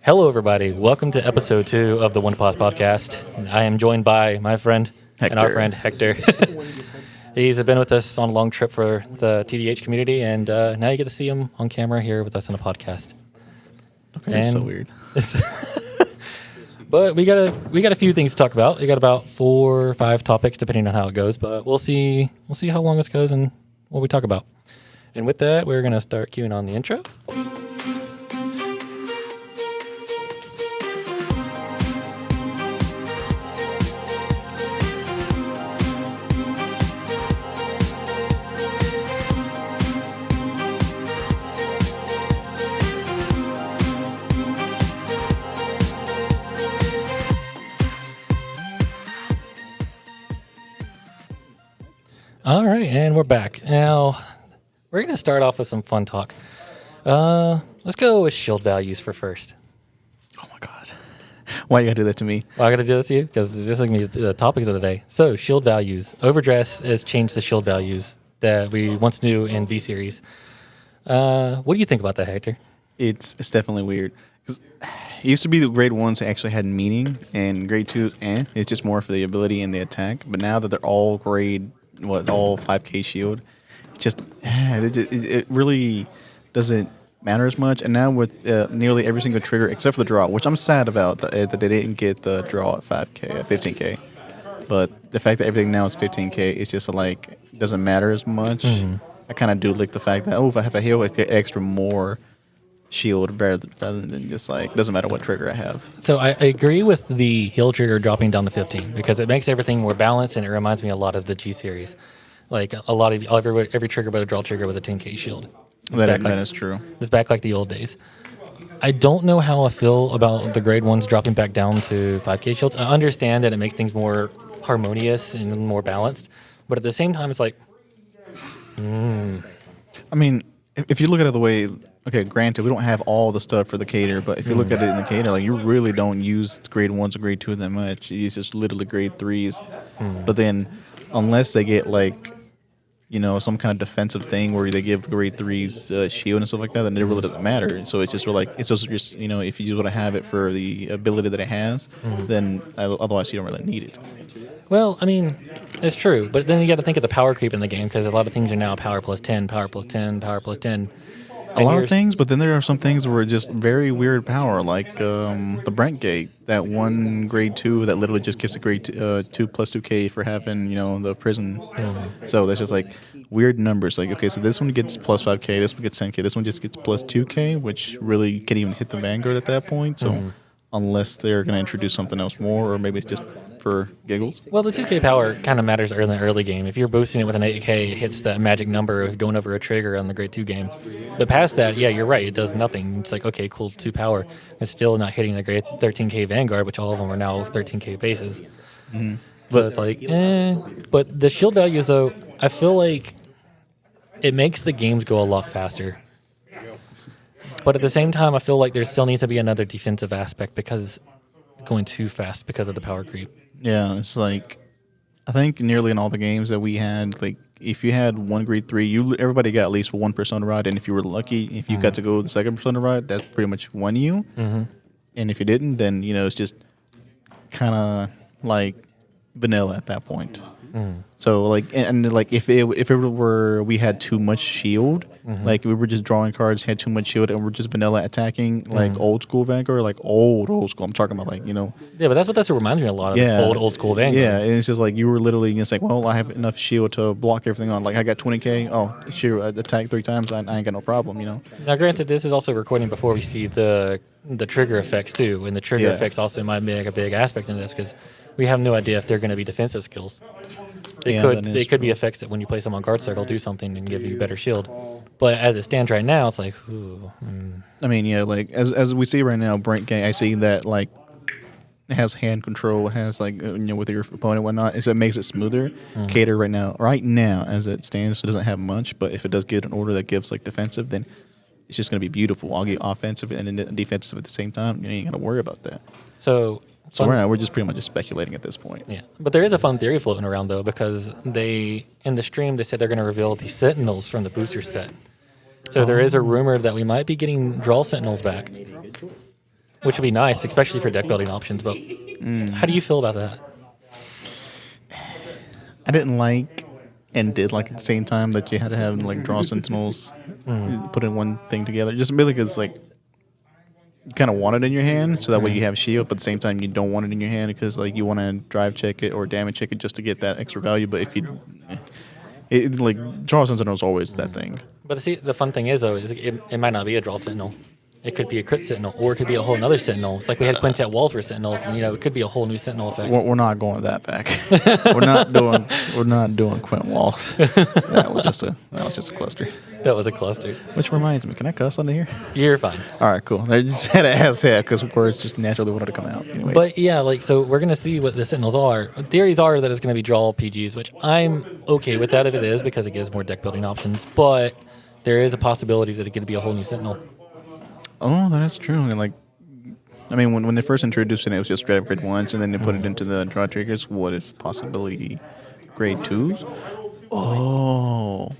Hello, everybody. Welcome to episode 2 of the One Pause podcast. I am joined by my friend and our Hector. friend Hector. He's been with us on a long trip for the TDH community, and now you get to see him on camera here with us on a podcast. Okay, that's so weird. But we got a few things to talk about. We got about 4 or 5 topics depending on how it goes, but we'll see how long this goes and what we talk about. And with that, we're gonna start queuing on the intro. All right, and we're back. Now, we're going to start off with some fun talk. Let's go with shield values for first. Oh my god. Why you gotta do that to me? Well, I got to do this to you because this is going to be the topics of the day. So, shield values. Overdress has changed the shield values that we once knew in V-Series. What do you think about that, Hector? It's definitely weird. 'Cause it used to be the grade ones actually had meaning, and grade twos, it's just more for the ability and the attack. But now that they're all all 5K shield, it's just it really doesn't matter as much. And now with nearly every single trigger except for the draw, which I'm sad about that they didn't get the draw at 5K, at 15K. But the fact that everything now is 15K, it's just like it doesn't matter as much. I kind of do like the fact that if I have a heal, I get extra more shield rather than just like doesn't matter what trigger I have. So I agree with the heal trigger dropping down to 15 because it makes everything more balanced and it reminds me a lot of the G series. Like a lot of every trigger but a draw trigger was a 10K shield. That is true. It's back like the old days. I don't know how I feel about the grade ones dropping back down to 5K shields. I understand that it makes things more harmonious and more balanced, but at the same time, it's like, I mean, if you look at it the way, okay, granted, we don't have all the stuff for the cater, but if you look at it in the cater, like you really don't use grade ones or grade two that much. It's just literally grade threes. But then, unless they get like, some kind of defensive thing where they give grade threes shield and stuff like that, then it really doesn't matter. So it's just it's just if you just want to have it for the ability that it has, then otherwise you don't really need it. well, I mean, it's true, but then you got to think of the power creep in the game because a lot of things are now power plus 10, power plus 10, power plus 10. A lot of things, but then there are some things where it's just very weird power, like the Brent Gate, that one grade 2 that literally just gives a grade 2 plus 2K for having, the prison. So that's just like weird numbers. Like, okay, so this one gets plus 5K, this one gets 10K, this one just gets plus 2K, which really can't even hit the Vanguard at that point. So unless they're going to introduce something else more, or maybe it's just for giggles. Well, the 2K power kind of matters in the early game. If you're boosting it with an 8K, it hits that magic number of going over a trigger on the grade 2 game. But past that, yeah, you're right. It does nothing. It's like, okay, cool, 2 power. It's still not hitting the grade 13K Vanguard, which all of them are now 13K bases. So it's like, But the shield values, though, I feel like it makes the games go a lot faster. But at the same time, I feel like there still needs to be another defensive aspect because it's going too fast because of the power creep. Yeah, it's like, I think nearly in all the games that we had, like, if you had one grade 3, everybody got at least one persona ride, and if you were lucky, if you got to go the second persona ride, that's pretty much won you. And if you didn't, then, it's just kind of like vanilla at that point. So like, and like if it were we had too much shield, like we were just drawing cards, had too much shield, and we're just vanilla attacking, like old school Vanguard, like old school. I'm talking about like Yeah, but that's what reminds me a lot of old school Vanguard. Yeah, and it's just like you were literally just like, well, I have enough shield to block everything on. Like I got 20K. Oh, sure, I attack 3 times. I ain't got no problem. Now, granted, this is also recording before we see the trigger effects too, and the trigger effects also might make a big aspect in this because we have no idea if they're going to be defensive skills. They could be effects that when you place them on guard circle do something and give you better shield. But as it stands right now, it's like, ooh. I mean, yeah, like as we see right now, Brent Gang, I see that like it has hand control, has like with your opponent and whatnot, so it makes it smoother. Cater right now as it stands, so it doesn't have much. But if it does get an order that gives like defensive, then it's just going to be beautiful. I'll get offensive and then defensive at the same time. You ain't got to worry about that. So we're just pretty much just speculating at this point. Yeah, but there is a fun theory floating around though because in the stream they said they're going to reveal the Sentinels from the booster set. So there is a rumor that we might be getting draw Sentinels back. which would be nice, especially for deck building options. But how do you feel about that? I didn't like and did like at the same time that you had to have like draw sentinels put in one thing together. Just really because like you kind of want it in your hand, so that way you have shield, but at the same time you don't want it in your hand because like you want to drive check it or damage check it just to get that extra value. But if you like draw sentinel is always that thing. But see, the fun thing is though, is it might not be a draw sentinel. It could be a crit sentinel, or it could be a whole another sentinel. It's like we had Quintet walls were sentinels, and it could be a whole new sentinel effect. We're not going that back. we're not doing Quint walls. That was just a cluster. That was a cluster. Which reminds me, can I cuss under here? You're fine. All right, cool. I just had to ask that because words just naturally wanted to come out. Anyways. But yeah, like so we're gonna see what the sentinels are. Theories are that it's gonna be draw PGs, which I'm okay with that if it is because it gives more deck building options. But there is a possibility that it could be a whole new sentinel. Oh, that is true. And like, I mean, when they first introduced it, it was just straight up grade ones, and then they put it into the draw triggers. What if possibility grade twos? Oh,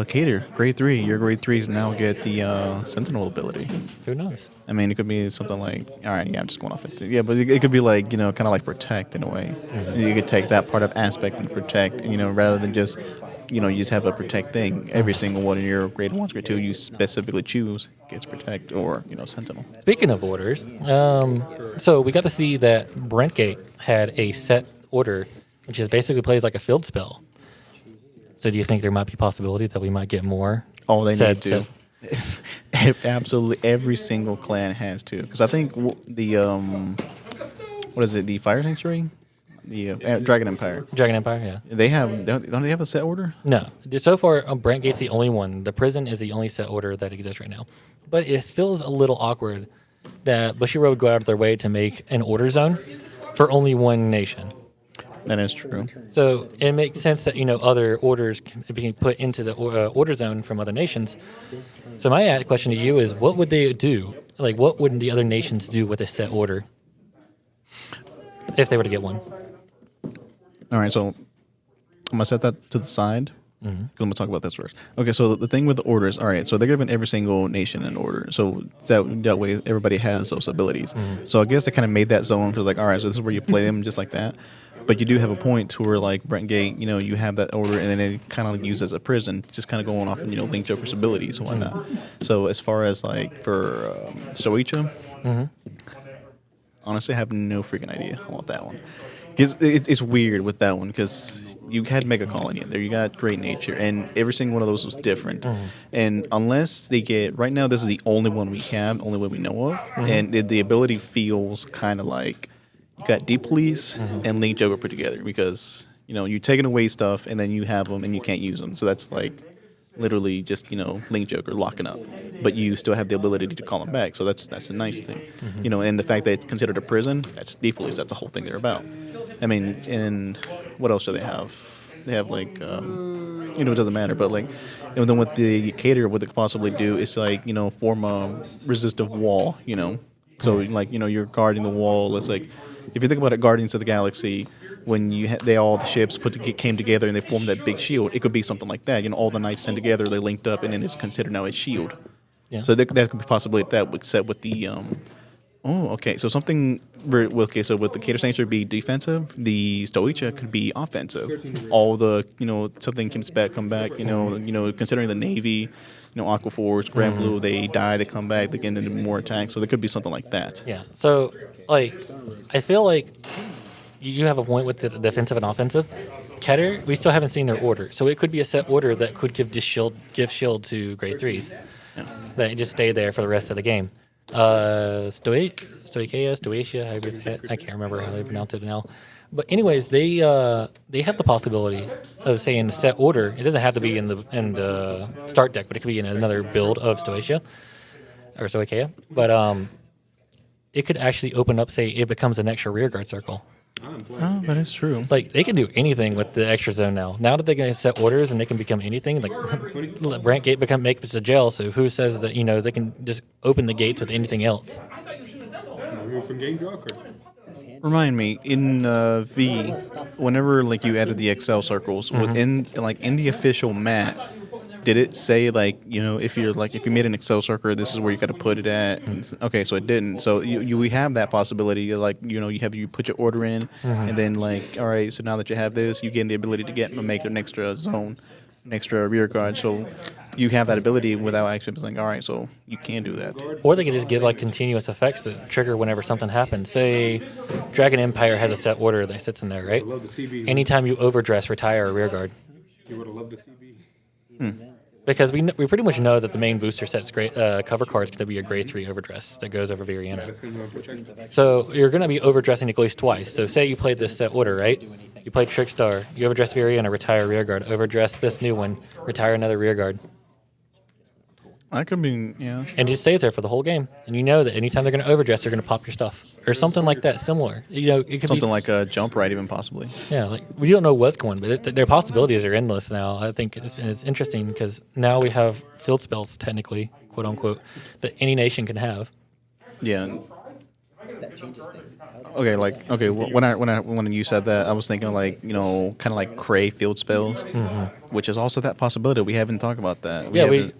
Cater grade 3. Your grade 3s now get the Sentinel ability. Who knows? I mean, it could be something like, all right, yeah, I'm just going off it. Yeah, but it could be like, kind of like protect in a way. You could take that part of aspect and protect, rather than just, you just have a protect thing. Every single one of your grade 1s, grade 2, you specifically choose gets protect or, Sentinel. Speaking of orders, so we got to see that Brentgate had a set order, which is basically plays like a field spell. So do you think there might be possibility that we might get more? Oh, they need to. Absolutely, every single clan has to. Because I think the what is it? The Fire Sanctuary, the Dragon Empire. Dragon Empire, yeah. Don't they have a set order? No. So far, Brentgate's the only one. The prison is the only set order that exists right now. But it feels a little awkward that Bushiroad would go out of their way to make an order zone for only one nation. That is true. So it makes sense that other orders can be put into the order zone from other nations. So my question to you is, what would they do? Like, what would the other nations do with a set order if they were to get one? All right, so I'm gonna set that to the side. I'm gonna talk about this first. Okay, so the thing with the orders. All right, so they're giving every single nation an order, so that way everybody has those abilities. So I guess they kind of made that zone for like, all right, so this is where you play them just like that. But you do have a point to where, like, Brentgate, you have that order, and then it kind of used as a prison, just kind of going off and, Link Joker's abilities and whatnot. So as far as, like, for Stoicha, honestly, I have no freaking idea about that one. Because it's weird with that one, because you had Mega Colony in there, you got Great Nature, and every single one of those was different. And unless they get, right now, this is the only one we have, only one we know of, and the ability feels kind of like, you got Deep Police and Link Joker put together because, you're taking away stuff and then you have them and you can't use them. So that's like literally just, Link Joker locking up. But you still have the ability to call them back. So that's the nice thing. And the fact that it's considered a prison, that's Deep Police. That's the whole thing they're about. I mean, and what else do they have? They have like, it doesn't matter. But like, and then with the Cater, what they could possibly do is like, form a resistive wall, So like, you're guarding the wall. It's like, if you think about it, Guardians of the Galaxy, when all the ships came together and they formed that big shield, it could be something like that. All the knights stand together, they linked up, and then it's considered now a shield. Yeah. So that could be possibly that would set with the. Oh, okay. So something. So with the Cater Sanctuary be defensive, the Stoicha could be offensive. All the something come back. Considering the Navy. Aqua Force, Grand Blue, they die, they come back, they get into more attacks. So there could be something like that. Yeah. So, like, I feel like you have a point with the defensive and offensive. Keter, we still haven't seen their order. So it could be a set order that could give shield to grade 3s. Yeah. That just stay there for the rest of the game. Stoicia, I can't remember how they pronounce it now. But anyways, they have the possibility of saying the set order. It doesn't have to be in the start deck, but it could be in another build of Stoicia or Stoicheia. But it could actually open up, say, it becomes an extra rearguard circle. Oh, that is true. Like, they can do anything with the extra zone now. Now that they can set orders and they can become anything, like let Brentgate make it a jail. So who says that they can just open the gates with anything else? From game draw card. Remind me in V, whenever like you added the Excel circles within in the official mat, did it say like if you're like if you made an Excel circuit, this is where you got to put it at? Okay, so it didn't. So we have that possibility. Like you put your order in, and then like all right, so now that you have this, you gain the ability to make an extra zone, an extra rear guard. So you have that ability without actually saying all right, so you can do that. Or they could just give like continuous effects that trigger whenever something happens. Say, Dragon Empire has a set order that sits in there, right? Love the CB. Anytime you overdress, retire a rear guard. You would have loved the CB. Because we pretty much know that the main booster set's cover card is going to be a grade 3 overdress that goes over Viriana. That's going to protect. So you're going to be overdressing at least twice. So say you played this set order, right? You played Trickstar, you overdress Viriana, retire rear guard. Overdress this new one, retire another rear guard. That could be And it just stays there for the whole game. And you know that anytime they're going to overdress, they're going to pop your stuff. Or something like that, similar. It could something be, like a jump right, even possibly. Yeah, like we don't know what's going, but their possibilities are endless now. I think it's interesting because now we have field spells, technically, quote unquote, that any nation can have. Yeah. That changes things. Okay, when you said that, I was thinking like kind of like Cray field spells, which is also that possibility. We haven't talked about that.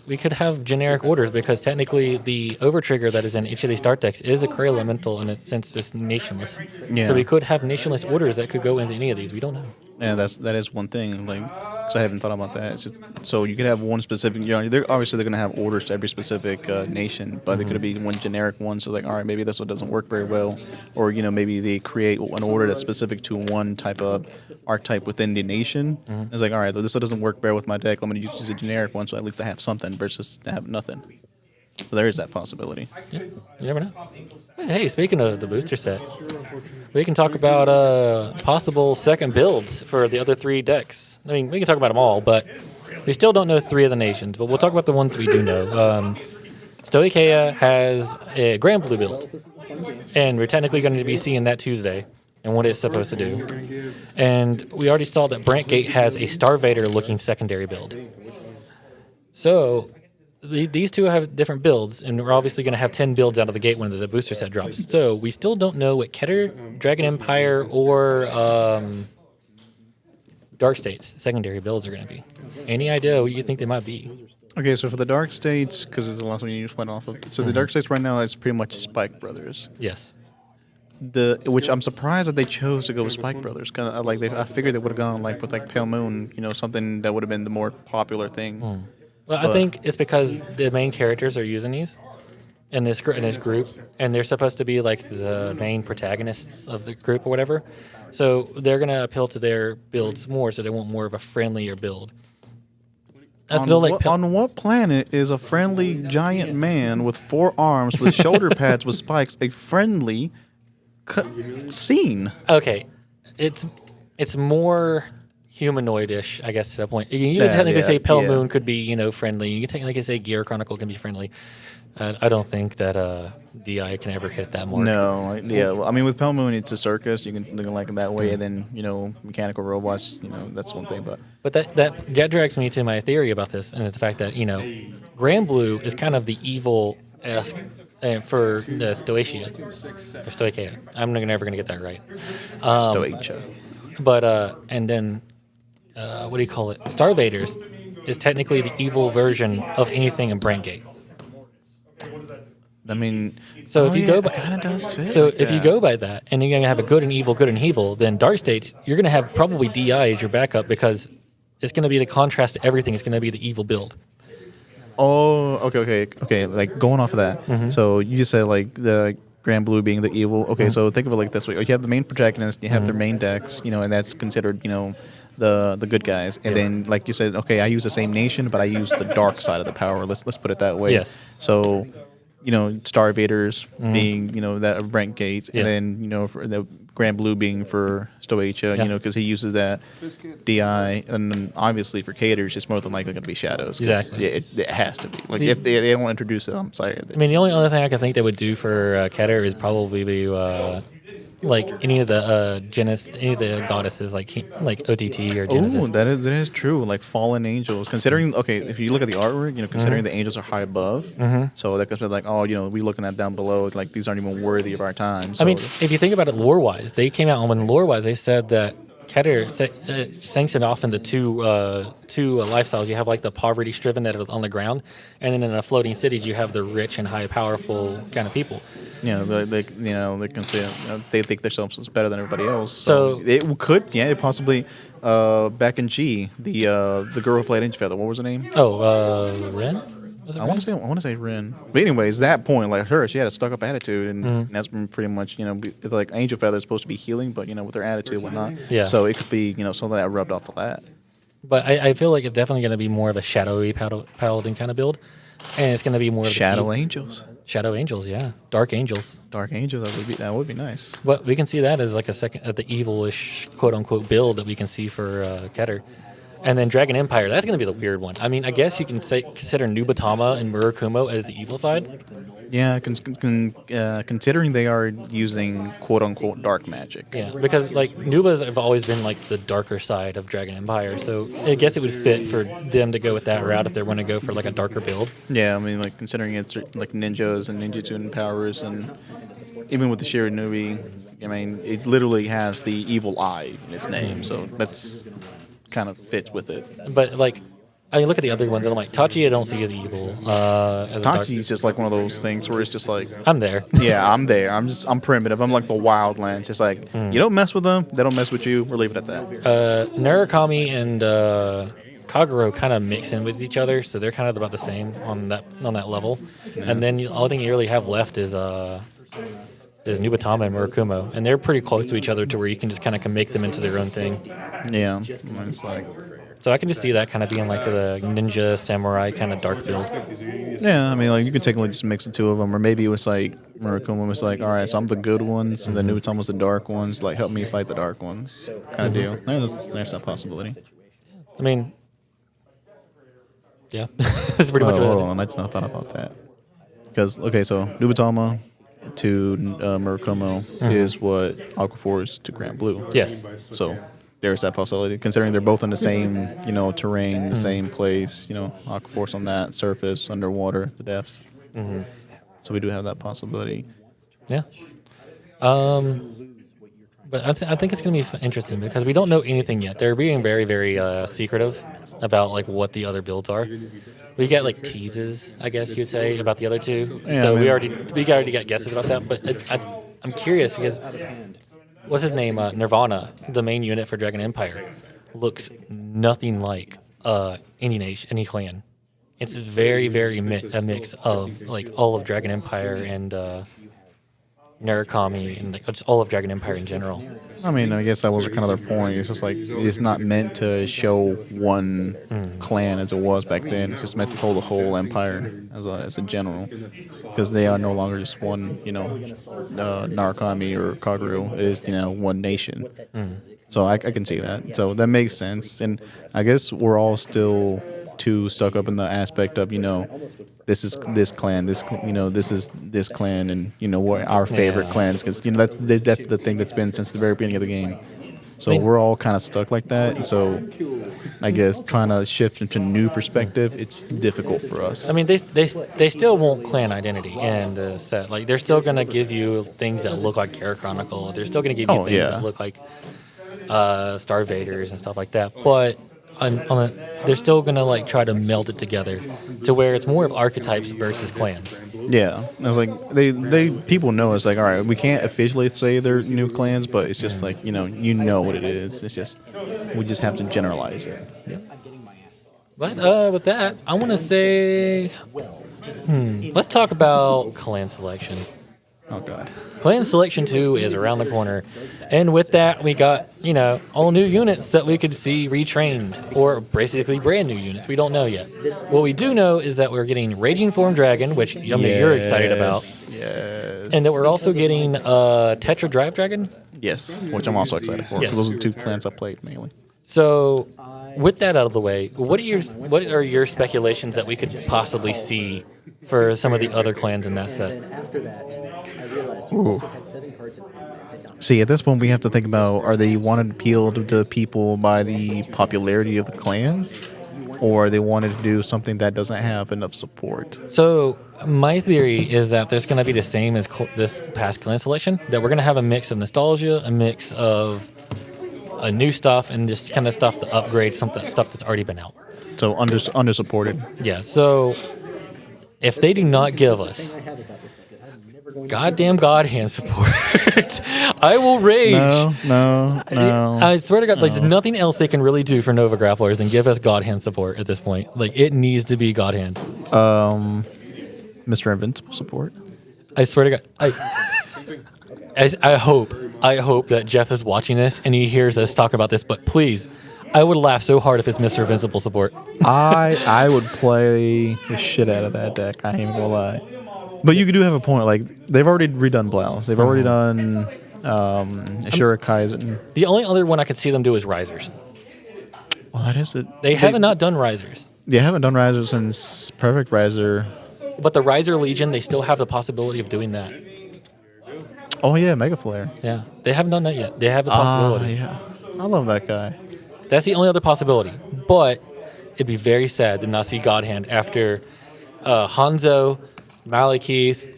We could have generic orders because technically the overtrigger that is in each of these start decks is a Cray elemental and it's since it's nationless. Yeah. So we could have nationless orders that could go into any of these. We don't know. Yeah, that is one thing. Like, because I haven't thought about that. It's just, so you could have one specific. They're going to have orders to every specific nation, but there could be one generic one. So like, all right, maybe this one doesn't work very well, or maybe they create an order that's specific to one type of archetype within the nation. It's like, all right, this one doesn't work very well with my deck. I'm going to use a generic one, so at least I have something versus to have nothing. So there is that possibility. Yeah, you never know. Hey, speaking of the booster set, we can talk about possible second builds for the other 3 decks. I mean, we can talk about them all, but we still don't know 3 of the nations. But we'll talk about the ones we do know. Stoicheia has a Grand Blue build, and we're technically going to be seeing that Tuesday and what it's supposed to do. And we already saw that Brantgate has a Starvader-looking secondary build. So these two have different builds, and we're obviously going to have 10 builds out of the gate when the booster set drops. So we still don't know what Keter, Dragon Empire, or Dark States secondary builds are going to be. Any idea what you think they might be? Okay, so for the Dark States, because it's the last one you just went off of. So the Dark States right now is pretty much Spike Brothers. Yes. Which I'm surprised that they chose to go with Spike Brothers. Kind of like I figured they would have gone like with like Pale Moon, something that would have been the more popular thing. Well, I think it's because the main characters are using these in this group, and they're supposed to be like the main protagonists of the group or whatever. So they're gonna appeal to their builds more, so they want more of a friendlier build. On what planet is a friendly giant man with 4 arms with shoulder pads with spikes a friendly scene? Okay, it's more humanoid-ish, I guess, to that point. You can technically say Pale Moon could be, friendly. You can technically say Gear Chronicle can be friendly. I don't think that DI can ever hit that mark. No, well, I mean, with Pale Moon, it's a circus. You can look like it that way, and then, mechanical robots, that's one thing. But that drags me to my theory about this, and the fact that, Grand Blue is kind of the evil-esque for the Stoicheia. Or Stoicheia. I'm never going to get that right. Stoicheia. But, and then, what do you call it? Starvaders is technically the evil version of anything in Brantgate. I mean, so if you go by, kind of does fit. So if you go by that, and you're gonna have a good and evil, then Dark States, you're gonna have probably DI as your backup because it's gonna be the contrast to everything. It's gonna be the evil build. Oh, okay. Like going off of that. So you just said like the Grand Blue being the evil. Okay, so think of it like this way: you have the main protagonist, you have their main decks, and that's considered, the good guys. And then, like you said, okay, I use the same nation, but I use the dark side of the power. Let's put it that way. Yes. So, Starvaders being, that Brent Gates, and then, for the Grand Blue being for Stoicheia, because he uses that DI, and then obviously for Caters, it's more than likely going to be Shadows. Exactly. It has to be. Like, if they don't introduce it, I'm sorry. I mean, the only other thing I can think they would do for Keter is probably be like any of the any of the goddesses, like OTT or Genesis. Oh, that is true. Like fallen angels. Considering, if you look at the artwork, considering the angels are high above, so that could be like, we looking at down below, like these aren't even worthy of our time. So. I mean, if you think about it lore-wise, they came out on lore-wise. They said that Keter sinks it off into two lifestyles. You have like the poverty-striven that are on the ground, and then in the floating cities you have the rich and high, powerful kind of people. They consider they think themselves as better than everybody else. So it could, it possibly. Back in G, the girl who played Inch Feather, what was her name? Oh, Ren? Was it I Ren? want to say Rin. But anyways, that point, like her, she had a stuck up attitude, and Mm-hmm. that's been pretty much like Angel Feather is supposed to be healing, but with her attitude and whatnot. Yeah. So it could be something that rubbed off of that. But I feel like it's definitely going to be more of a shadowy paladin kind of build, and it's going to be more of Shadow the Angels, Shadow Angels, yeah, Dark Angels. Dark Angel. That would be nice. But we can see that as like a second the evilish quote unquote build that we can see for Keter. And then Dragon Empire, that's going to be the weird one. I mean, I guess you can consider Nubatama and Murakumo as the evil side. Yeah, considering they are using quote unquote dark magic. Yeah, because like Nubas have always been like the darker side of Dragon Empire, so I guess it would fit for them to go with that route if they want to go for like a darker build. Yeah, I mean, like considering it's like ninjas and ninjutsu and powers, and even with the Shiranubi, I mean, it literally has the evil eye in its name, so that's kind of fits with it. But like, I look at the other ones and I'm like, Tachi I don't see as evil. As a dark- Tachi's just like one of those things where it's just like, I'm there. yeah, I'm there. I'm primitive. I'm like the wildlands. Just like you don't mess with them, they don't mess with you. We'll leave it at that. Narukami and Kagero kind of mix in with each other, so they're kind of about the same on that level. And then the only thing you really have left is Nubatama and Murakumo, and they're pretty close to each other to where you can just kind of make them into their own thing. Yeah, it's like, So I can just see that kind of being like the ninja samurai kind of dark build. yeah. I mean, like you could technically just mix the two of them, or maybe it was like Murakumo was like, all right, so I'm the good ones, and then Nubatama was the dark ones. Like, help me fight the dark ones, kind of deal. There's that possibility. I mean, yeah, that's pretty much Hold what on, I just not thought about that. Because so Nubatama to Murakumo is what Aquaphor is to Grand Blue. Yes. So there's that possibility. Considering they're both in the same, terrain, the same place, Aquaphor's on that surface, underwater, the depths. So we do have that possibility. Yeah. But I think it's going to be interesting because we don't know anything yet. They're being very, very secretive about like what the other builds are. We get like teases, I guess you'd say, about the other two. Yeah, So I we mean- already got guesses about that. But I'm curious because what's his name? Nirvana, the main unit for Dragon Empire, looks nothing like any nation, any clan. It's very, very a mix of like all of Dragon Empire and Narukami and like just all of Dragon Empire in general. I mean, I guess that was kind of their point. It's just like it's not meant to show one clan as it was back then. It's just meant to hold the whole empire as a general, because they are no longer just one, Narukami or Kagero. It is, one nation. So I can see that. So that makes sense. And I guess we're all still too stuck up in the aspect of, this is this clan, this is this clan, and what our favorite Yeah. clans, because that's the thing that's been since the very beginning of the game. So I mean- we're all kind of stuck like that. And so I guess trying to shift into new perspective, it's difficult for us. I mean, they still won't clan identity in the set. Like they're still gonna give you things that look like Care Chronicle. They're still gonna give you Oh, things yeah. that look like Star Vaders and stuff like that. But they're still gonna like try to meld it together to where it's more of archetypes versus clans. Yeah, I was like, they people know it's like, all right, we can't officially say they're new clans, but it's just like, you know what it is. It's just we just have to generalize it. But with that, I want to say, let's talk about clan selection. Oh God. Clan Selection 2 is around the corner. And with that, we got, all new units that we could see retrained, or basically brand new units. We don't know yet. What we do know is that we're getting Raging Form Dragon, which you're excited about. Yes. And that we're also getting Tetra Drive Dragon. Yes, which I'm also excited for, because Yes. those are the two clans I played mainly. So, with that out of the way, what are your speculations that we could possibly see for some of the other clans in that set? And after that, I realized you also had 7 cards in hand that did not. See, at this point, we have to think about: are they wanting to appeal to people by the popularity of the clans, or they wanted to do something that doesn't have enough support? So my theory is that there's going to be the same as this past clan selection. That we're going to have a mix of nostalgia, a mix of new stuff and just kind of stuff to upgrade stuff that's already been out. So under supported. Yeah. So if they do not give us I have about this stuff. I'm never going goddamn God hand support, I will rage. No. I swear to God, like there's nothing else they can really do for Nova Grapplers and give us God hand support at this point. Like it needs to be God hand. Mr. Invincible support. I swear to God. I hope that Jeff is watching this and he hears us talk about this. But please, I would laugh so hard if it's Mr. Invincible support. I would play the shit out of that deck. I ain't even gonna lie. But you do have a point. Like they've already redone Blouse. They've already done Ashura Kaizen. The only other one I could see them do is Risers. Well, that is it. They haven't not done Risers. They haven't done Riser since Perfect Riser. But the Riser Legion, they still have the possibility of doing that. Oh yeah, Mega Flare. Yeah, they haven't done that yet. They have the possibility. Yeah. I love that guy. That's the only other possibility. But it'd be very sad to not see God Hand after Hanzo, Malekith,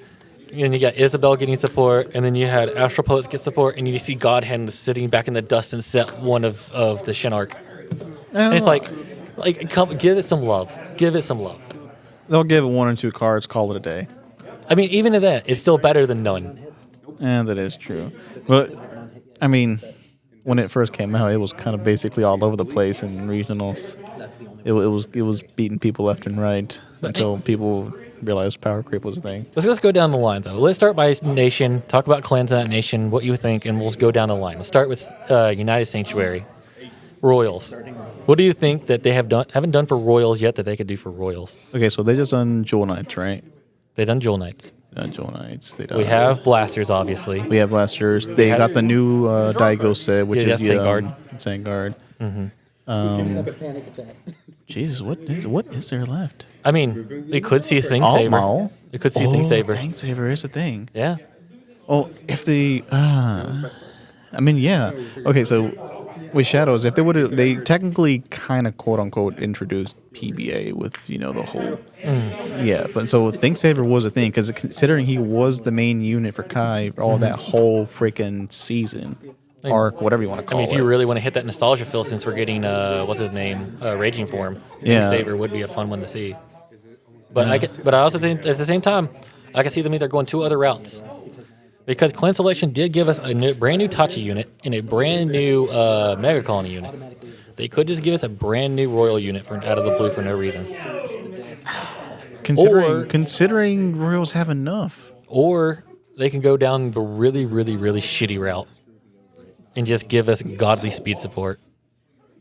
and you got Isabel getting support, and then you had Astral Poets get support, and you see God Hand sitting back in the dust and set one of the Shinark. And it's like come, give it some love. Give it some love. They'll give it 1 or 2 cards, call it a day. I mean, even at that, it's still better than none. And that is true. But I mean, when it first came out, it was kind of basically all over the place in regionals. It was beating people left and right until people realized power creep was a thing. Let's go down the line, though. Let's start by nation. Talk about clans in that nation, what you think, and we'll go down the line. We'll start with United Sanctuary, Royals. What do you think that they haven't done for Royals yet that they could do for Royals? Okay, so they just done Jewel Knights, right? They've done Jewel Knights. Jewel Knights. We have Blasters, obviously. We have Blasters. They got the new Daigo set, which is the Sandguard. Sandguard. panic attack. Jesus, what is there left? I mean, we could see Thing Saver. Altmao. We could see Thing Saver. Thing Saver is a thing. Yeah. Oh, if they, I mean, yeah. Okay, so with Shadows, if they would have, they technically kind of quote unquote introduced PBA with the whole, yeah. But so Think Saver was a thing because considering he was the main unit for Kai all that whole freaking season arc, whatever you want to call it. If you really want to hit that nostalgia feel, since we're getting what's his name, Raging Form, Yeah. Thing Saver would be a fun one to see. But I also think at the same time, I can see them either going 2 other routes. Because Clan Selection did give us a brand new Tachi unit and a brand new Mega Colony unit. They could just give us a brand new Royal unit out of the blue for no reason. Considering Royals have enough. Or they can go down the really, really, really shitty route and just give us godly speed support.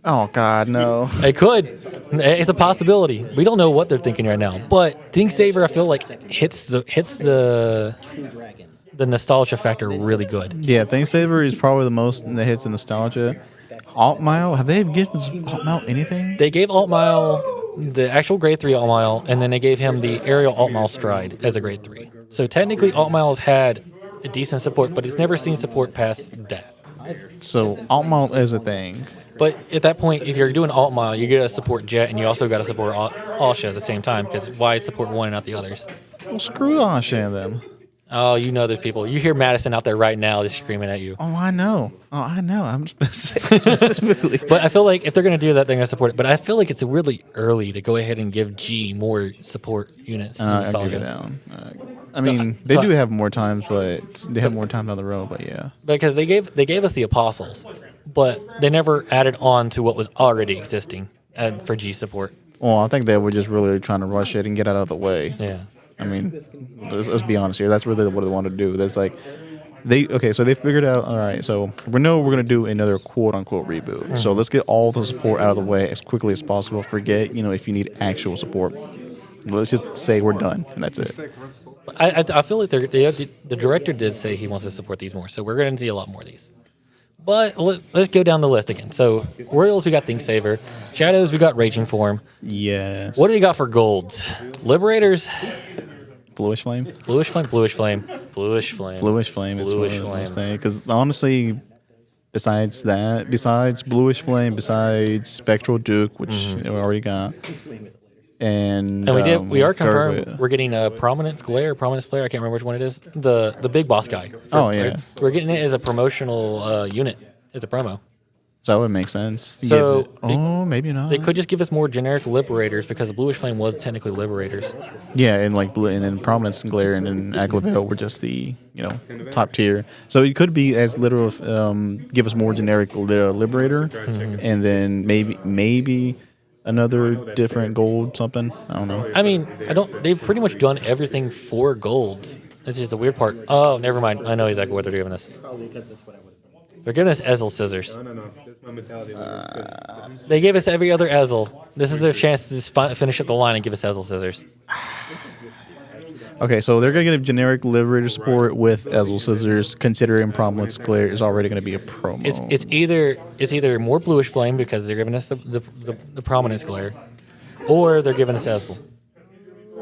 Oh God, no. It could. It's a possibility. We don't know what they're thinking right now. But Think Saver, I feel like hits the Two dragons. nostalgia factor really good. Yeah, Thing Saver is probably the most that hits in nostalgia. Altmile, have they given Altmile anything? They gave Altmile the actual grade 3 Altmile, and then they gave him the aerial Altmile Stride as a grade 3. So technically Altmile's had a decent support, but it's never seen support past that. So Altmile is a thing. But at that point, if you're doing Altmile, you got to support Jet, and you also got to support Asha at the same time, because why support one and not the others? Well, screw Asha and them. Oh, there's people. You hear Madison out there right now just screaming at you. Oh, I know. I'm specifically. But I feel like if they're going to do that, they're going to support it. But I feel like it's really early to go ahead and give G more support units. I'll give it down. I mean, they do have more times, but they have more time down the road. But yeah, because they gave us the Apostles, but they never added on to what was already existing for G support. Well, I think they were just really trying to rush it and get out of the way. Yeah. I mean, let's be honest here. That's really what they want to do. That's like, so they figured out, all right, so we know we're going to do another quote-unquote reboot. So let's get all the support out of the way as quickly as possible. Forget, if you need actual support. Let's just say we're done, and that's it. I feel like the director did say he wants to support these more, so we're going to see a lot more of these. But let's go down the list again. So Royals, we got Think Saver. Shadows, we got Raging Form. Yes. What do you got for golds? Liberators. Bluish Flame? Bluish Flame, Bluish Flame, Bluish Flame. Bluish Flame is Bluish what I was Flame. saying. Because honestly, besides Bluish Flame, besides Spectral Duke, which we already got, and we are confirmed Gargoyle. we're getting a Prominence Flare, I can't remember which one it is. The big boss guy. Oh, yeah. We're getting it as a promotional unit, as a promo. So that would make sense. So, Maybe not. They could just give us more generic Liberators because the Bluish Flame was technically Liberators. Yeah, and like blue, and then Prominence and Glare and then Aglavale were just the top tier. So it could be as literal, give us more generic Liberator, and then maybe another different gold something. I don't know. I mean, they've pretty much done everything for golds. That's just the weird part. Oh, never mind. I know exactly what they're giving us. Probably because that's what I would have. They're giving us Ezel Scissors. No. That's my mentality. They gave us every other Ezel. This is their chance to just finish up the line and give us Ezel Scissors. Okay, so they're gonna get a generic Liberator support with Ezel Scissors, considering Prominence Glare is already gonna be a promo. It's either more Bluish Flame because they're giving us the Prominence Glare, or they're giving us Ezel.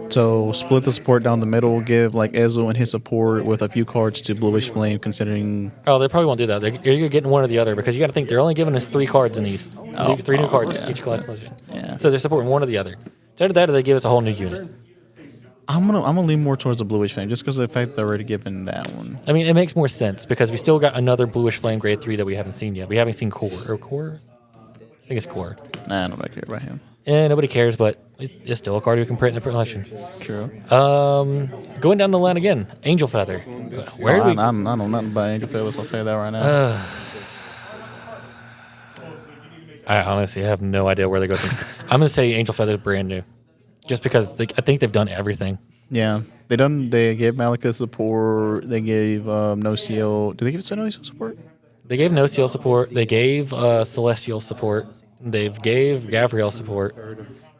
So split the support down the middle, give like Ezel and his support with a few cards to Bluish Flame, considering. Oh, they probably won't do that. You're getting one or the other because you got to think they're only giving us 3 cards in these. Three new cards each class. Yeah. So they're supporting one or the other. Instead of that, they give us a whole new unit. I'm gonna lean more towards the Bluish Flame just because of the fact that they're already given that one. I mean, it makes more sense because we still got another Bluish Flame Grade 3 that we haven't seen yet. We haven't seen Core. I think it's Core. Nah, I don't care about him. Nobody cares, but it's still a card we can print in the collection. True. Going down the line again, Angel Feather. Where do we? I know nothing about Angel Feathers. I'll tell you that right now. I honestly have no idea where they go. I'm gonna say Angel Feather's brand new, just because I think they've done everything. Yeah, They gave Malika support. They gave No Seal. Did they give us No Seal support? They gave No Seal support. They gave Celestial support. They've gave Gavriel support.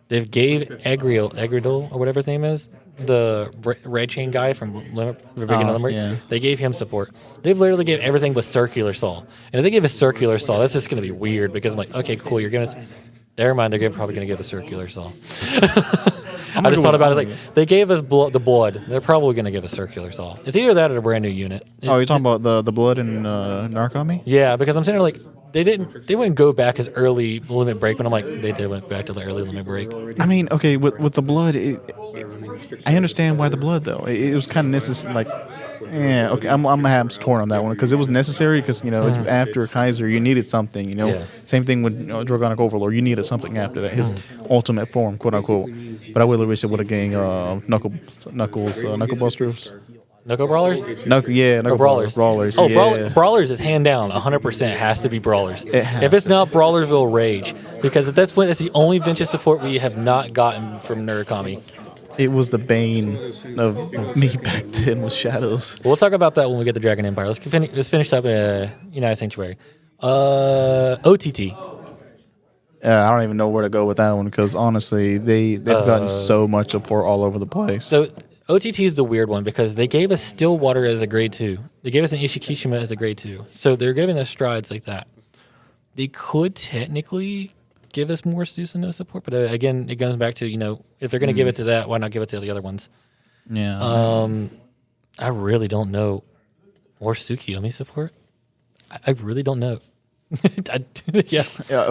They've gave Egridol or whatever his name is, the red chain guy from Limerick. Yeah. They gave him support. They've literally gave everything but Circular Saw. And if they give a Circular Saw, that's just going to be weird because I'm like, okay, cool, you're going to... Never mind, they're probably going to give a Circular Saw. I just thought about it. Like, they gave us the blood. They're probably going to give a Circular Saw. It's either that or a brand new unit. Oh, you're talking about the blood and Narcomy? Yeah, because I'm sitting there like, they wouldn't go back as early limit break, but I'm like, they went back to the early limit break. I mean, okay, with the blood, I understand why the blood though. It was kind of necessary. Like, okay, I'm torn on that one because it was necessary because after Kaiser you needed something. Same thing with Dragonic Overlord. You needed something after that, his ultimate form, quote unquote. But I would wish it would have gained Knuckle Busters. Knuckle Brawlers? Knuckle Brawlers. Brawlers. Oh, Yeah. Brawlers is hand down 100% has to be Brawlers. If it's not Brawlers, we'll rage. Because at this point, that's the only vintage support we have not gotten from Narukami. It was the bane of me back then with Shadows. We'll talk about that when we get the Dragon Empire. Let's finish up United Sanctuary. OTT. I don't even know where to go with that one because honestly, they've gotten so much support all over the place. So OTT is the weird one because they gave us Stillwater as a grade 2. They gave us an Ishikishima as a grade 2. So they're giving us strides like that. They could technically give us more Susanoo support, but again, it goes back to, if they're going to give it to that, why not give it to the other ones? Yeah. I really don't know. More Tsukiyomi support? I really don't know. Yeah.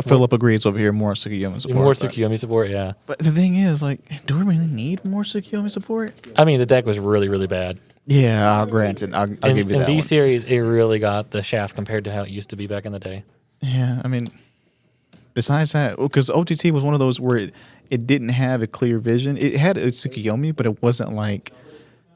Philip agrees over here. More Tsukiyomi support. More Tsukiyomi support, yeah. But the thing is, do we really need more Tsukiyomi support? I mean, the deck was really, really bad. Yeah, granted. I'll give you that in one. V-Series, it really got the shaft compared to how it used to be back in the day. Yeah, I mean, besides that, because OTT was one of those where it didn't have a clear vision. It had a Tsukiyomi, but it wasn't like,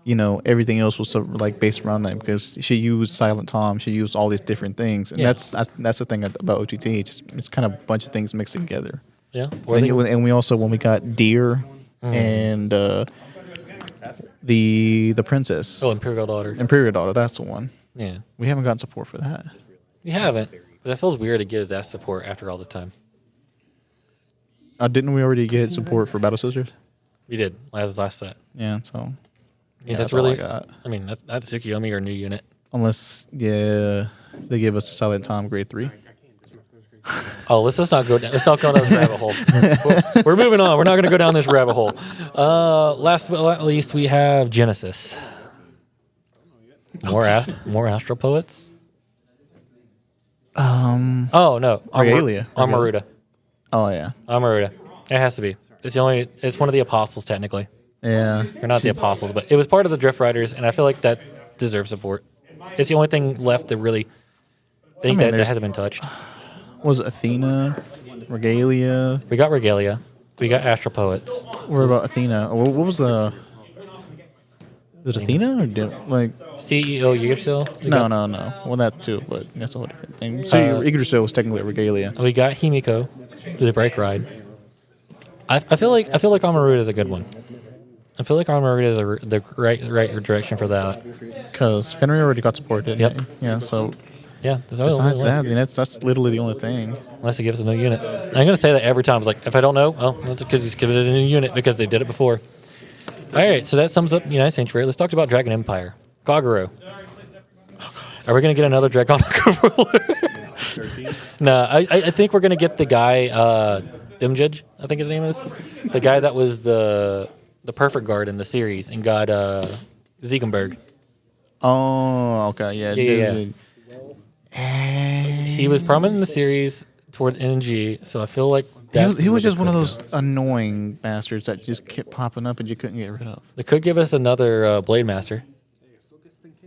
everything else was based around that because she used Silent Tom, she used all these different things, and that's the thing about OTT. It's kind of a bunch of things mixed together. Yeah, and we also when we got Deer and the princess. Oh, Imperial Daughter. Imperial Daughter, that's the one. Yeah, we haven't gotten support for that. We haven't, but it feels weird to give that support after all this time. Didn't we already get support for Battle Sisters? We did last set. Yeah, so. Yeah, that's really. All I got. I mean, that's Tsukiyomi or new unit. Unless, they give us a Silent Tom grade 3. Oh, let's just not go down. Let's not go down this rabbit hole. We're moving on. We're not going to go down this rabbit hole. Last but not least, we have Genesis. More Astral Poets. Oh no, Regalia. Armaruda. Oh yeah, Armaruda. It has to be. It's one of the apostles technically. Yeah, they're not the apostles, but it was part of the Drift Riders, and I feel like that deserves support. It's the only thing left that really that hasn't been touched. Was it Athena, Regalia? We got Regalia. We got Astral Poets. What about Athena? What was the? Is it Athena or like? CEO Yggdrasil. No. Well, that too, but that's a whole different thing. So Yggdrasil was technically a Regalia. We got Himiko through the Break Ride. I feel like Amaruta is a good one. I feel like Amaruta is the right direction for that. Because Fenrir already got support, didn't Yep. he? Yeah. So Yeah, there's only besides one. that, I mean, that's literally the only thing. Unless they give us a new unit. I'm gonna say that every time. It's like if I don't know, oh, let's just give it a new unit because they did it before. All right, so that sums up United Sanctuary. Let's talk about Dragon Empire. Kagero. Are we gonna get another Draconic Overlord? No, I think we're gonna get the guy Dimjudge, I think his name is, the guy that was the perfect guard in the series and got Ziegenberg. Oh, okay, yeah. He was prominent in the series toward NG, so I feel like He was just one of those annoying bastards that just kept popping up and you couldn't get rid of. They could give us another Blade Master.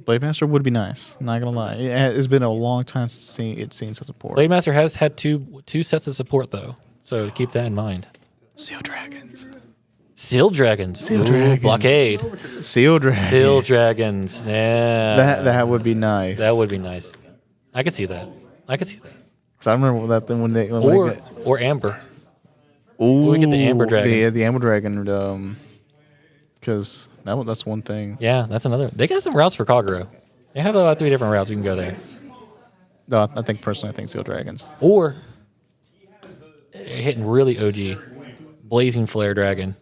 Blade Master would be nice. Not gonna lie, it's been a long time since it's seen some support. Blade Master has had two sets of support though, so keep that in mind. Seal Dragons. Seal Dragons. Seal Ooh, Dragons. Blockade. Seal Dragons. Seal Dragons. Yeah. That would be nice. That would be nice. I could see that. Because I remember that thing when they Or Amber. ooh, we get the Amber Dragons. The Amber Dragon. Because that's one thing. Yeah, that's another. They got some routes for Kagero. They have about 3 different routes we can go there. No, I think Seal Dragons. Or hitting really OG, Blazing Flare Dragon.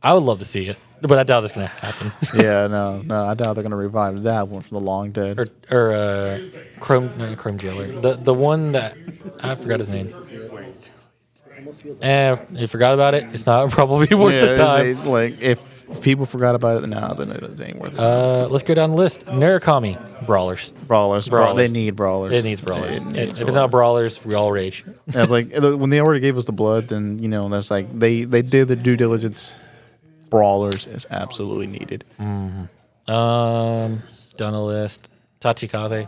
I would love to see it, but I doubt it's going to happen. Yeah, no, I doubt they're gonna revive that one from the long dead. or Chrome Jailer. The one that I forgot his name. You forgot about it. It's not probably worth the time. Like if people forgot about it, then it ain't worth it. Let's go down the list. Narukami Brawlers. Brawlers. They need brawlers. It needs brawlers. If it's not brawlers, we all rage. Yeah, like when they already gave us the blood, then that's like they did the due diligence. Brawlers is absolutely needed. Done a list. Tachikaze.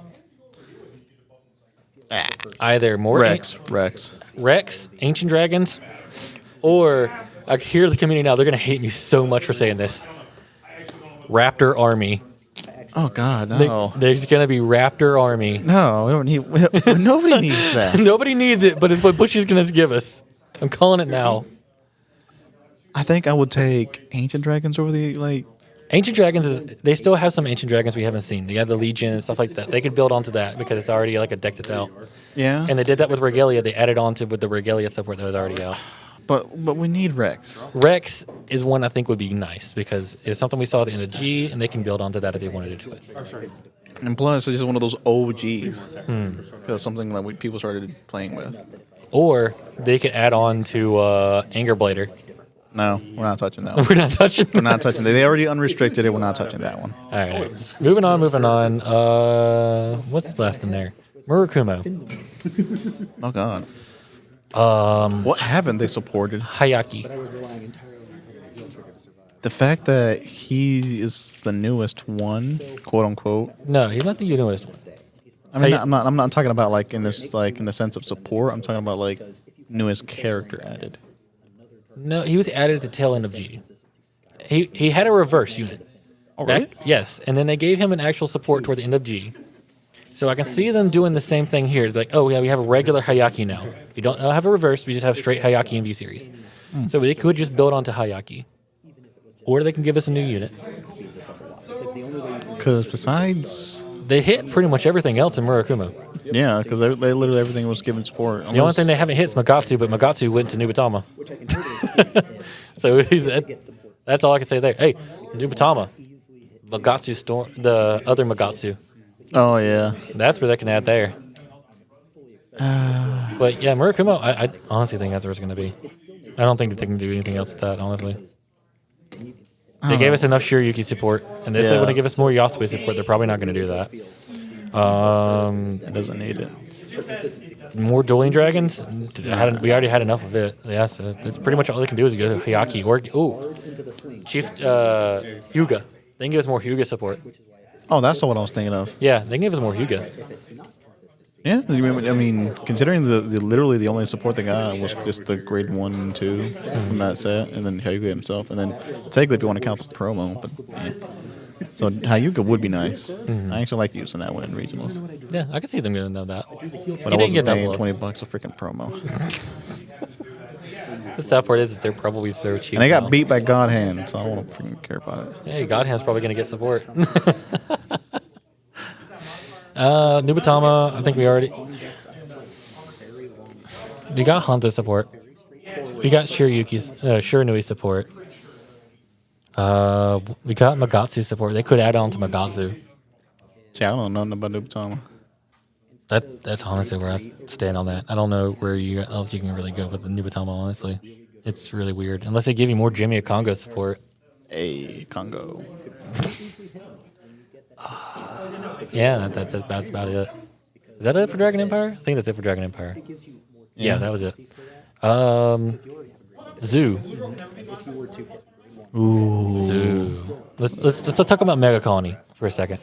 Either more Rex, Ancient Dragons, or I hear the community now. They're gonna hate me so much for saying this. Raptor Army. Oh God, no! There's gonna be Raptor Army. No, we don't need. Nobody needs that. Nobody needs it, but it's what Bushy's gonna give us. I'm calling it now. I think I would take Ancient Dragons over the Ancient Dragons they still have some Ancient Dragons we haven't seen. They got the Legion and stuff like that. They could build onto that because it's already like a deck that's out. Yeah. And they did that with Regalia. They added on to with the Regalia support that was already out. But we need Rex. Rex is one I think would be nice because it's something we saw at the end of G, and they can build onto that if they wanted to do it. And plus, it's just one of those OGs. Because something that people started playing with. Or they could add on to Anger Blader. No, we're not touching that one. We're not touching that. We're not touching that. They already unrestricted it. We're not touching that one. All right. Moving on. What's left in there? Murakumo. Oh, God. What haven't they supported? Hayaki. The fact that he is the newest one, quote unquote. No, he's not the newest one. I mean, I'm not talking about like in the sense of support. I'm talking about like newest character added. No, he was added at the tail end of G. He had a reverse unit. Oh, really? Yes, and then they gave him an actual support toward the end of G. So I can see them doing the same thing here. Like, oh yeah, we have a regular Hayaki now. We don't have a reverse. We just have straight Hayaki in V series. So they could just build onto Hayaki, or they can give us a new unit. Because besides, they hit pretty much everything else in Murakumo. Yeah, because they literally everything was given support. The only thing they haven't hit is Magatsu, but Magatsu went to Nubatama. So that's all I can say there. Hey, Nubatama, Magatsu Storm, the other Magatsu. Oh yeah, that's where they can add there. But yeah, Murakumo, I honestly think that's where it's going to be. I don't think that they can do anything else with that, honestly. They gave us enough Shiryuki support, and they said when they give us more Yasui support, they're probably not going to do that. It doesn't need it. More Dueling Dragons? We already had enough of it. Yeah, so that's pretty much all they can do is go to Hayaki or Chief Hyuga. They can give us more Hyuga support. Oh, that's the one I was thinking of. Yeah, they can give us more Hyuga. Yeah, I mean, considering the literally the only support they got was just the grade 1 and 2 from that set, and then Hyuga himself, and then technically if you want to count the promo, but yeah. So Hyuga would be nice. I actually like using that one in regionals, Yeah, I could see them getting that. but He I didn't wasn't get paying double. $20 a freaking promo, The sad part is that they're probably so cheap. and I got now. beat by God Hand, so I don't want to freaking care about it. Hey, Godhand's probably going to get support. Nubatama, I think we already. We got Hanzo support. We got Shiranui support. We got Magatsu support. They could add on to Magatsu. See, I don't know nothing about Nubutama. That's honestly where I stand on that. I don't know where else you can really go with the Nubatama, honestly. It's really weird. Unless they give you more Jimmy Congo support. Hey, Congo. Yeah, that's about it. Is that it for Dragon Empire? I think that's it for Dragon Empire. Yeah, that was it. Zoo. Ooh. Zoo. Let's talk about Mega Colony for a second.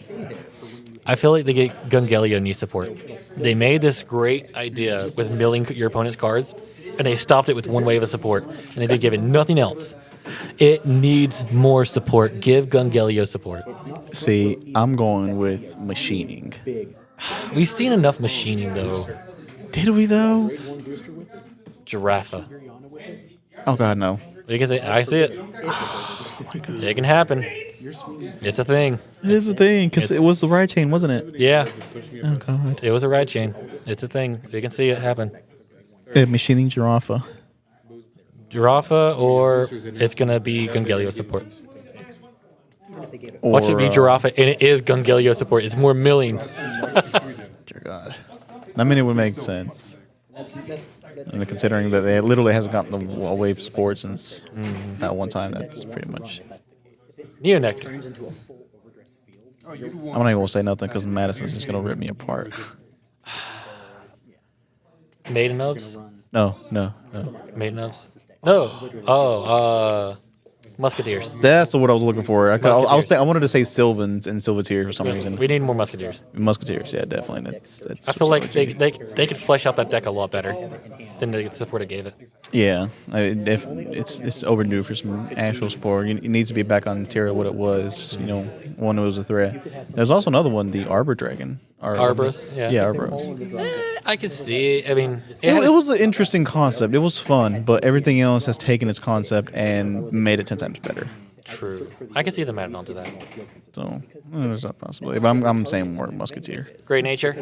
I feel like they get Gungelio knee support. They made this great idea with milling your opponent's cards, and they stopped it with one wave of support, and they did give it nothing else. It needs more support. Give Gungelio support. See, I'm going with machining. We've seen enough machining, though. Did we though? Giraffe. Oh God, no. You can say, I see it. It can happen. It's a thing. It is the thing, because it was the right chain, wasn't it? Yeah, Oh God. it was a ride chain. It's a thing. You can see it happen. Machining Giraffe. Giraffe, or it's going to be Gungelio support. Or, Watch it be Giraffe, and it is Gungelio support. It's more milling. Dear God. I mean, it would make sense. And considering that they literally hasn't gotten the wave support since that one time, that's pretty much. Neo Nectar. I'm not even gonna say nothing because Madison's just gonna rip me apart. Maiden Oaks? No. Maiden Oaks? No. Oh, Musketeers. That's the word I was looking for. I Musketeers. wanted to say Sylvans and Sylvateers for some reason. We need more Musketeers. Musketeers, yeah, definitely. That's I feel like they could flesh out that deck a lot better than the support it gave it. yeah, it's overdue for some actual support. It needs to be back on tier what it was. One was a threat. There's also another one, the Arbor Dragon. Arbros, yeah. Yeah, Arbros. I could see it. I mean, It was an interesting concept. It was fun, but everything else has taken its concept and made it 10 times better. true. I could see them adding on to that. So there's that possibility. But I'm saying more Musketeer. Great nature.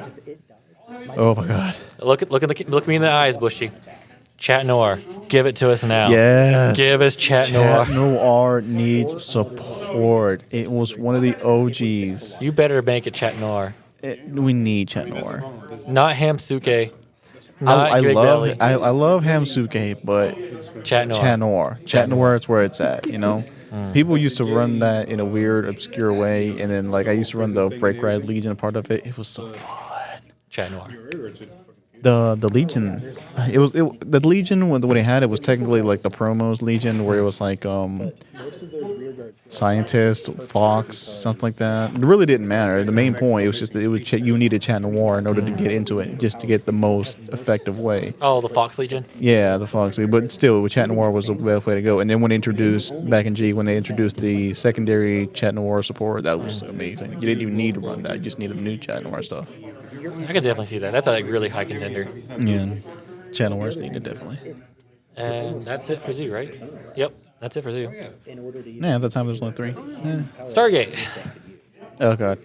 Oh my God. Look me in the eyes, Bushy. Chat Noir, give it to us now. Yes. Give us Chat Noir. Chat Noir needs support. It was one of the OGs. You better make it Chat Noir. We need Chat Noir. Not Hamsuke. Not I Greg love Belly. I love Hamsuke, but Chat Noir. Chat Noir. Chat Noir is where it's at, People used to run that in a weird, obscure way, and then I used to run the Break Ride Legion part of it. It was so fun. Chat Noir. The Legion, the Legion when it had it was technically like the promos Legion where it was like Scientist, Fox, something like that. It really didn't matter. The main point it was just that you needed Chat Noir in order to get into it, just to get the most effective way. Oh, the Fox Legion. Yeah, the Fox, but still, Chat Noir was the best way to go. And then when they introduced back in G, when they introduced the secondary Chat Noir support, that was amazing. You didn't even need to run that; you just needed the new Chat Noir stuff. I could definitely see that. That's a really high contender. Yeah, Chat Noir's needed definitely. And that's it for Zoo, right? Yep, that's it for Zoo. Yeah, at the time there was only 3. Yeah. Stargate. Oh God.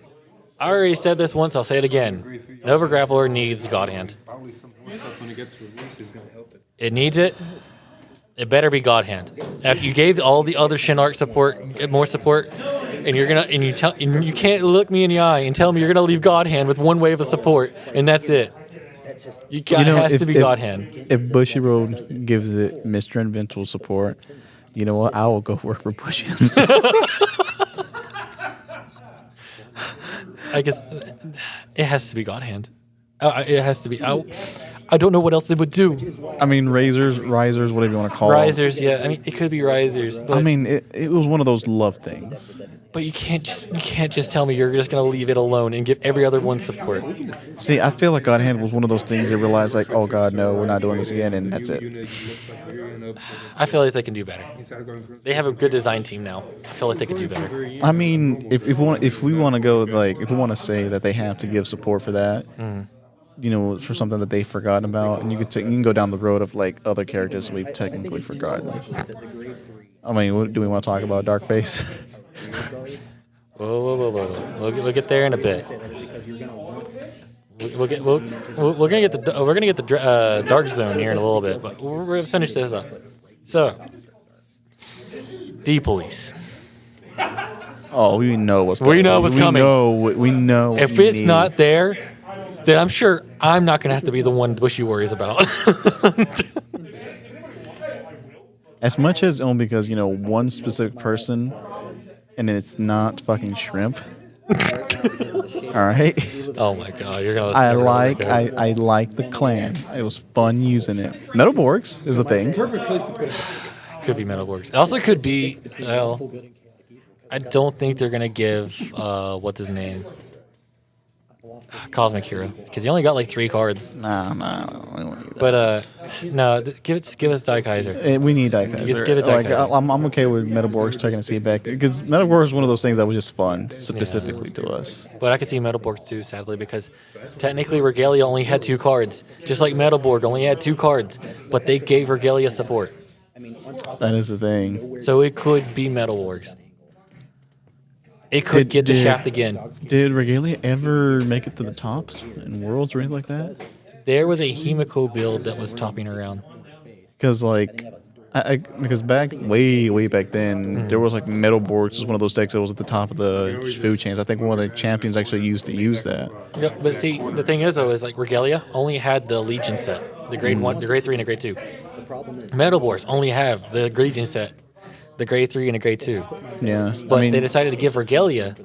I already said this once. I'll say it again. Nova Grappler needs God Hand. Probably some more stuff when it gets released is going to help it. It needs it. It better be God Hand. After you gave all the other Shin Arc support, more support, and you can't look me in the eye and tell me you're gonna leave God Hand with one wave of support, and that's it. It has to be God Hand. If Bushiroad gives it Mr. Invincible support, you know what? I will go work for Bushy himself. I guess it has to be God Hand. It has to be. I don't know what else they would do. I mean, risers, whatever you want to call it. Risers, yeah. I mean, it could be risers. But, I mean, it was one of those love things. But you can't just tell me you're just gonna leave it alone and give every other one support. See, I feel like God Hand was one of those things they realized, like, oh God, no, we're not doing this again, and that's it. I feel like they can do better. They have a good design team now. I feel like they could do better. I mean, if we want to go like, if we want to say that they have to give support for that, you know, for something that they've forgotten about, and you can go down the road of like other characters we've technically forgotten. I mean, what do we want to talk about? Darkface. Whoa. We'll get there in a bit. We're gonna get the dark zone here in a little bit, but we're gonna finish this up. So, D police. Oh, we know what's coming. We know what's coming. We know. If it's not there, then I'm sure I'm not gonna have to be the one Bushy worries about. As much as only because, you know, one specific person, and it's not fucking shrimp. All right. Oh my god, you're gonna. I like the clan. It was fun using it. Metalborgs is a thing. Perfect place to put it. Could be Metalworks. It also could be. Well, I don't think they're gonna give what's his name, Cosmic Hero, because he only got like 3 cards. Nah, we don't need that. But no, give us Die Kaiser. We need Daikaiser. Just give it like, Daikaiser. I'm okay with Metalborgs taking a seat back because Metalborgs is one of those things that was just fun specifically to us. But I could see Metalborg too, sadly, because technically Regalia only had 2 cards, just like Metalborg only had 2 cards, but they gave Regalia support, That is the thing. so it could be Metalworks. It could get the shaft again. Did Regalia ever make it to the tops in Worlds or anything like that? There was a Himiko build that was topping around. Because like, because way back then, there was like Metalborgs is one of those decks that was at the top of the food chains. I think one of the champions actually used to use that. Yep, but see, the thing is though, is like Regalia only had the Legion set, the grade 1, the grade 3, and the grade 2. Metalborgs only have the Legion set, the grade 3 and a grade 2. Yeah, But they decided to give Regalia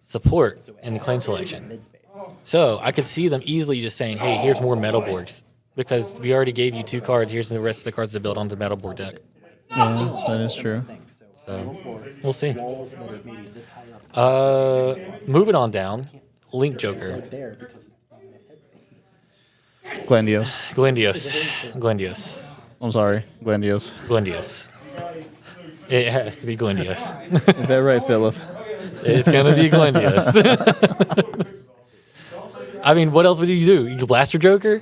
support in the clan selection. So I could see them easily just saying, hey, here's more Metalborgs. Because we already gave you 2 cards, here's the rest of the cards to build onto the Metalborg deck. yeah, that is true. So we'll see. Moving on down, Link Joker. Glendios. Glendios. I'm sorry, Glendios. Glendios. It has to be Glendios. Is that right, Philip? It's gonna be Glendios. I mean, what else would you do? You blast your Joker?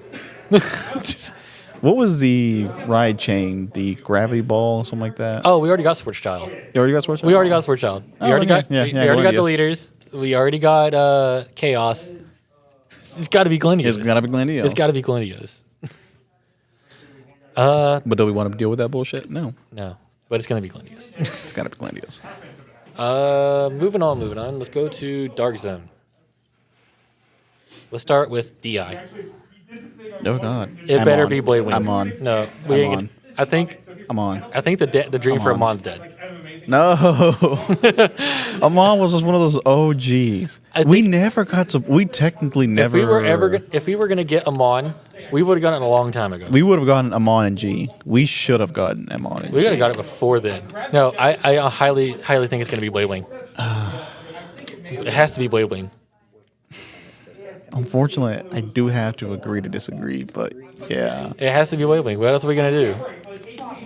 What was the ride chain? The gravity ball, something like that? Oh, we already got Sports Child. You already got Sports? We already got Sports Child. We Oh, already okay. got. Yeah, we yeah, already got the Glendios. leaders. We already got Chaos. It's got to be Glendios. It's gotta be Glendios. It's got to be Glendios. But do we want to deal with that bullshit? No. No, but it's gonna be Glendios. It's gotta be Glendios. Moving on. Let's go to Dark Zone. Let's start with DI. Oh God. It I'm better on. be Blade Wing. I'm on. No, I'm ain't on. I think I'm on. the dream I'm for on. Amon's dead. No. Amon was just one of those OGs. We never got to. We technically never. If we were gonna get Amon, we would have gotten it a long time ago. We would have gotten Amon and G. We should have gotten Amon and We G. would have got it before then. No, I highly think it's gonna be Blade Wing. It has to be Blade Wing. Unfortunately, I do have to agree to disagree, but yeah. It has to be Blade Wing. What else are we gonna do?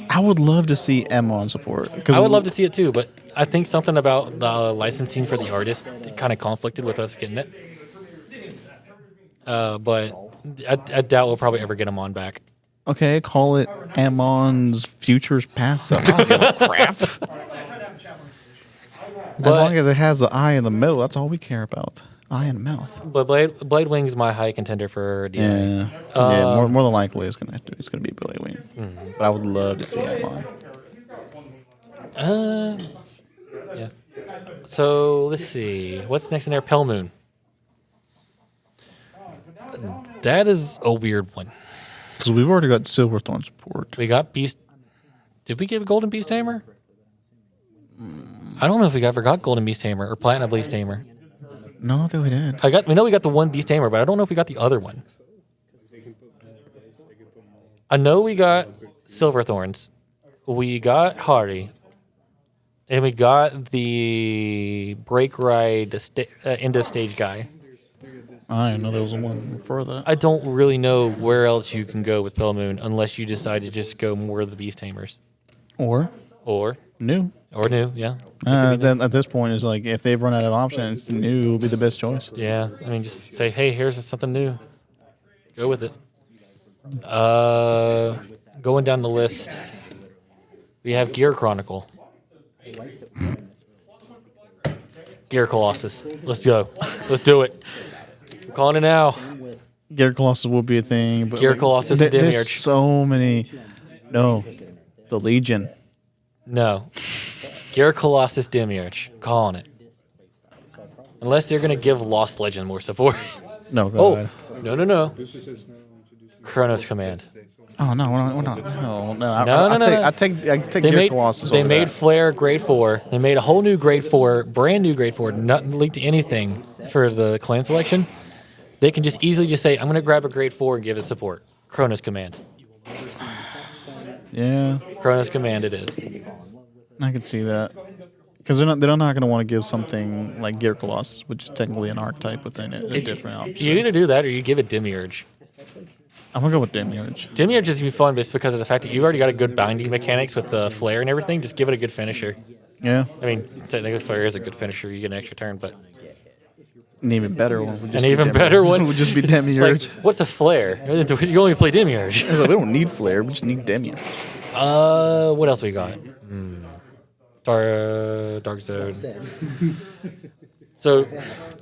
I would love to see Amon support. I would love to see it too, but I think something about the licensing for the artist kind of conflicted with us getting it. But I doubt we'll probably ever get him on back. Okay, call it Amon's Futures Past. I don't give a crap. As long as it has the eye in the middle, that's all we care about. Eye and mouth. But Blade Wing's my high contender for DI. Yeah, more than likely it's gonna be Blade Wing. But I would love to see Amon. Yeah. So let's see. What's next in there? Pell Moon. That is a weird one. Because we've already got Silverthorn support. We got Beast. Did we give Golden Beast Tamer? I don't know if we ever got Golden Beast Tamer or Platinum Beast Tamer. No, that we did. We know we got the one Beast Tamer, but I don't know if we got the other one. I know we got Silverthorns. We got Hardy. And we got the break ride end of stage guy. I didn't know there was one for that. I don't really know where else you can go with Pale Moon unless you decide to just go more of the Beast Tamers. Or Or new. new, yeah. Then at this point, it's like if they've run out of options, new will be the best choice. Yeah, I mean, just say, hey, here's something new. Go with it. Going down the list, we have Gear Chronicle. Gear Colossus. Let's go. Let's do it. I'm calling it now. Gear Colossus will be a thing. But Gear Colossus and there's Demiurge. so many. No, the Legion. No. Gear Colossus Demiurge. Calling it. Unless they're going to give Lost Legend more support. No, go Oh, ahead. no. Chronos Command. Oh no, we're not. No. No. I take They Gear made, Colossus. they over made that. Flare Grade 4. They made a whole new Grade 4, brand new Grade 4, not linked to anything for the clan selection. They can just easily just say, I'm going to grab a Grade 4 and give it support. Chronos Command. Yeah, Chronos Command it is. I can see that. Because they're not going to want to give something like Gear Colossus, which is technically an archetype within it, a different option. You either do that or you give it Demiurge. I'm gonna go with Demiurge. Demiurge is going to be fun just because of the fact that you've already got a good binding mechanics with the flare and everything. Just give it a good finisher. Yeah, I mean, technically flare is a good finisher. You get an extra turn, but an even better one. Would just an be even Demiurge. better one would just be it's Demiurge. like, what's a flare? You only play Demiurge. It's like, we don't need Flare, we just need Demiurge. What else we got? Dark Zone. So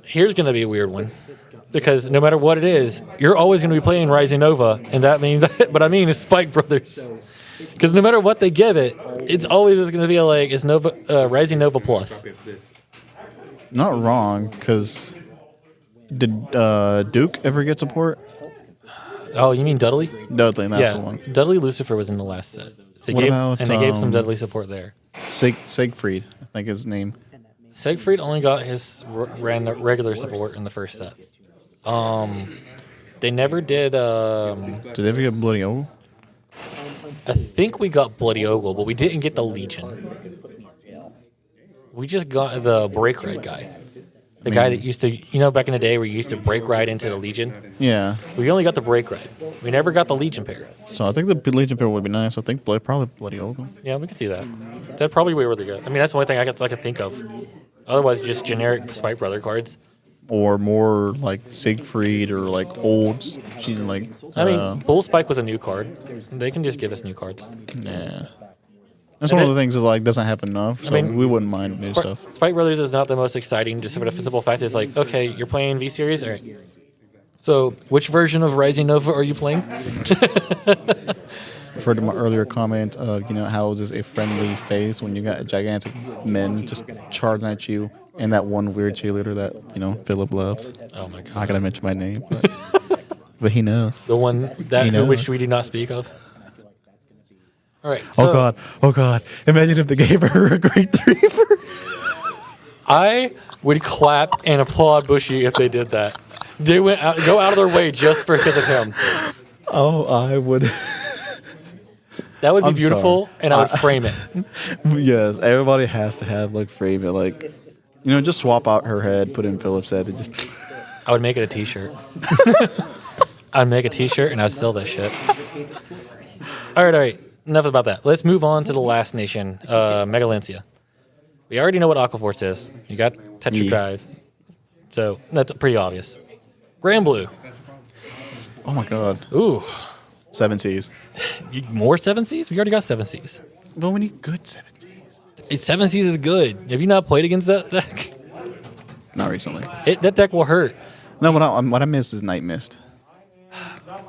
here's going to be a weird one. Because no matter what it is, you're always going to be playing Rising Nova, and that means what I mean is Spike Brothers. Because no matter what they give it, it's always going to be like it's Nova, Rising Nova Plus. Not wrong, because did Duke ever get support? Oh, you mean Dudley? Dudley, that's Yeah, the one. Dudley Lucifer was in the last set. They What gave, about, and they gave some Dudley support there. Siegfried, I think is his name. Siegfried only got his regular support in the first set. They never did. Did they ever get Bloody Ogle? I think we got Bloody Ogle, but we didn't get the Legion. We just got the break ride guy. The guy that used to, back in the day where you used to break ride into the Legion. Yeah. We only got the break ride. We never got the Legion pair. So I think the Legion pair would be nice. I think probably Bloody Ogle. Yeah, we can see that. That'd probably be really good. I mean, that's the only thing I could think of. Otherwise, just generic Spike Brother cards. Or more like Siegfried or like old. She's like. I mean, Bull Spike was a new card. They can just give us new cards. Yeah. That's one of the things that like doesn't have enough, so mean, we wouldn't mind new stuff. Spike Brothers is not the most exciting, just for the simple fact is like, okay, you're playing V Series? All right. So, which version of Rising Nova are you playing? Referred to my earlier comment of, how is this a friendly face when you got gigantic men just charging at you and that one weird cheerleader that, Philip loves. Oh my god. Not going to mention my name, but, but he knows. The one that knows. which we do not speak of. All right. So Oh God. Imagine if they gave her a grade 3 for. I would clap and applaud Bushy if they did that. They go out of their way just because of him. Oh, I would. That would be I'm beautiful, sorry. and I would frame it. Yes, everybody has to have frame it just swap out her head, put in Philip's head, and just. I would make it a T-shirt. I'd make a T-shirt and I'd sell that shit. All right. Enough about that. Let's move on to the last nation, Megalancia. We already know what Aquaforce is. You got Tetra Drive, so that's pretty obvious. Grand Blue. Oh my God. Ooh, 7 Cs. more 7Cs? We already got 7Cs. But we need good 7 Cs. 7Cs is good. Have you not played against that deck? Not recently. That deck will hurt. No, what I miss is Night Mist.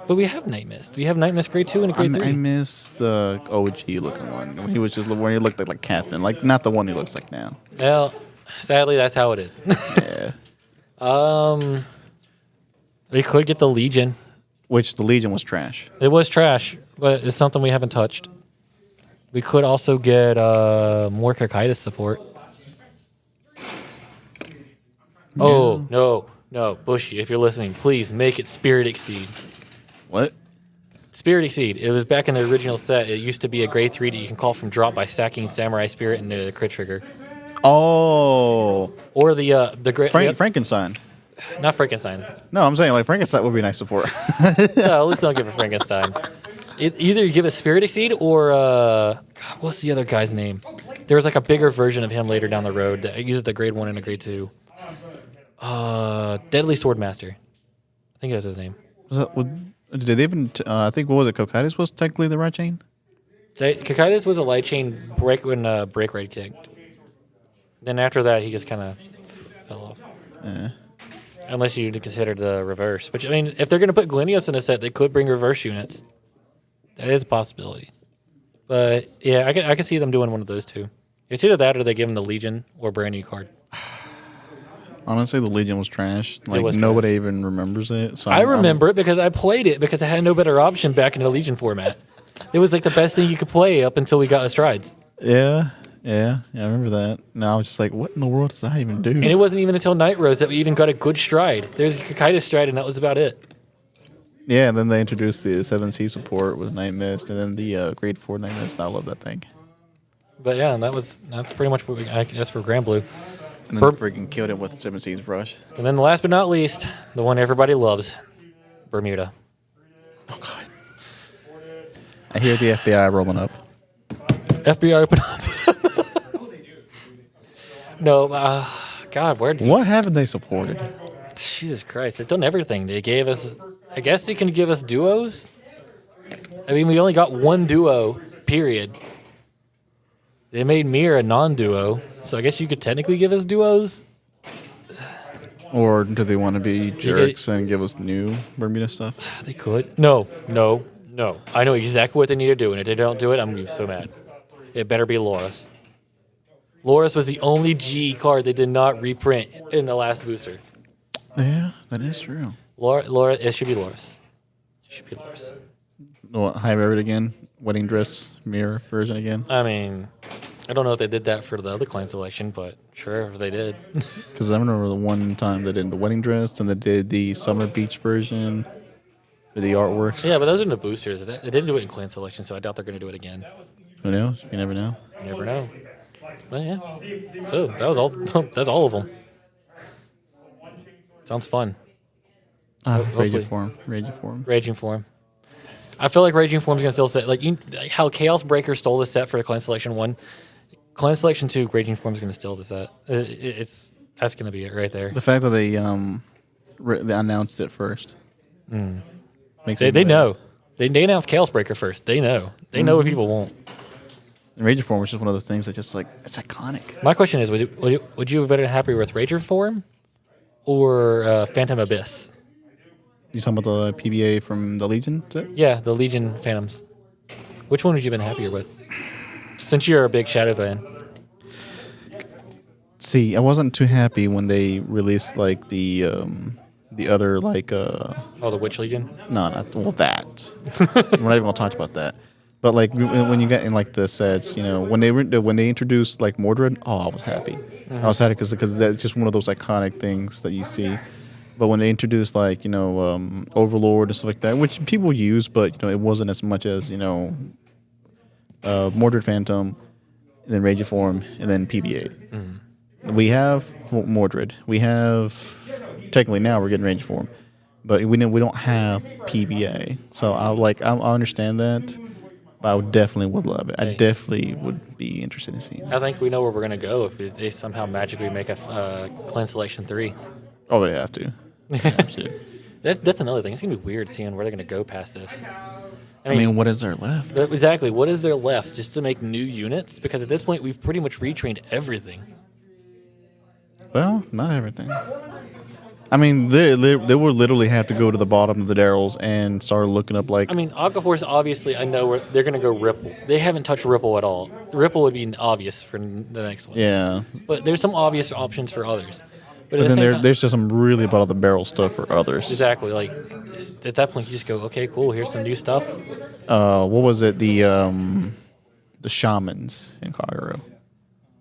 But we have Night Mist. We have Night Mist Grade 2 and a Grade 3. I miss the OG looking one when he looked like Captain, not the one he looks like now. Well, sadly, that's how it is. Yeah. We could get the Legion. Which the Legion was trash. It was trash, but it's something we haven't touched. We could also get more Kakaitis support. Yeah. Oh, no, Bushy, if you're listening, please make it Spirit Exceed. What? Spirit Exceed. It was back in the original set. It used to be a grade 3 that you can call from drop by stacking Samurai Spirit into a crit trigger. Oh, Or the great Frankenstein. not Frankenstein. No, I'm saying like Frankenstein would be nice support. No, let's not give a Frankenstein. Either you give a Spirit Exceed or God, what's the other guy's name? There was like a bigger version of him later down the road that uses the grade 1 and a grade 2. Deadly Swordmaster. I think that's his name. Did they even? I think what was it? Cocytus was technically the right chain. Cocytus was a light chain break when break rate kicked. Then after that, he just kind of fell off. Unless you consider the reverse. Which, I mean, if they're going to put Glinios in a set, they could bring reverse units. That is a possibility. But, yeah, I can see them doing one of those two. It's either that or they give him the Legion or brand new card. Honestly, the Legion was trash. Like was nobody even remembers it. So I remember it because I played it because I had no better option back in the Legion format. It was like the best thing you could play up until we got Astrides. Yeah, I remember that. Now I was just like, what in the world does that even do? And it wasn't even until Night Rose that we even got a good stride. There's a Cocytus stride, and that was about it. Yeah, and then they introduced the 7C support with Night Mist, and then the grade 4 Night Mist. I love that thing. But yeah, and that's pretty much what I guess for Grand Blue. And then they freaking killed it with 7C's Rush. And then last but not least, the one everybody loves, Bermuda. Oh, God. I hear the FBI rolling up. FBI open up. No, God, where? What haven't they supported? Jesus Christ, they've done everything. They gave us, I guess they can give us duos. I mean, we only got one duo, period. They made Mir a non-duo, so I guess you could technically give us duos. Or do they want to be jerks and give us new Bermuda stuff? They could. No. I know exactly what they need to do, and if they don't do it, I'm going to be so mad. It better be Loris. Loris was the only G card they did not reprint in the last booster. Yeah, that is true. Laura, it should be Loris. What, high rarity again? Wedding dress mirror version again? I mean, I don't know if they did that for the other clan selection, but sure, if they did. Because I remember the one time they did the wedding dress, and they did the summer beach version for the artworks. Yeah, but those are the boosters. They didn't do it in clan selection, so I doubt they're going to do it again. Who knows? You never know. You never know. Well, yeah. So that was all. That's all of them. Sounds fun. Raging Form. Raging Form. I feel like Raging Form's gonna still set like how Chaos Breaker stole the set for the Clan Selection 1. Clan Selection 2, Raging Form's gonna steal the set. That's gonna be it right there. The fact that they announced it first. Makes They know. They announced Chaos Breaker first. They know. They know what people want. And Raging Form was just one of those things that just like it's iconic. My question is, would you have been happy with Raging Form or Phantom Abyss? You talking about the PBA from the Legion set? Yeah, the Legion Phantoms. Which one would you have been happier with? Since you're a big Shadow fan. See, I wasn't too happy when they released like the other like the Witch Legion? No, not well that. We're not even gonna talk about that. But like when you get in like the sets, you know, when they introduced like Mordred, I was happy. I was happy because that's just one of those iconic things that you see. But when they introduced like Overlord and stuff like that, which people use, but it wasn't as much as Mordred Phantom, and then Raging Form, and then PBA. We have Mordred. We have technically now we're getting Raging Form, but we don't have PBA. So I understand that. But I definitely would love it. I definitely would be interested in seeing that. I think we know where we're going to go if they somehow magically make a Clan Selection 3. Oh, they have to. That's another thing. It's going to be weird seeing where they're going to go past this. I mean, what is there left? Exactly. What is there left just to make new units? Because at this point, we've pretty much retrained everything. Well, not everything. I mean, they would literally have to go to the bottom of the Darrells and start looking up like... I mean, Aqua Force, obviously, I know they're going to go Ripple. They haven't touched Ripple at all. Ripple would be obvious for the next one. Yeah. But there's some obvious options for others. But then there's just some really bottom of the barrel stuff for others. Exactly. Like, at that point, you just go, okay, cool, here's some new stuff. What was it? The shamans in Kagero.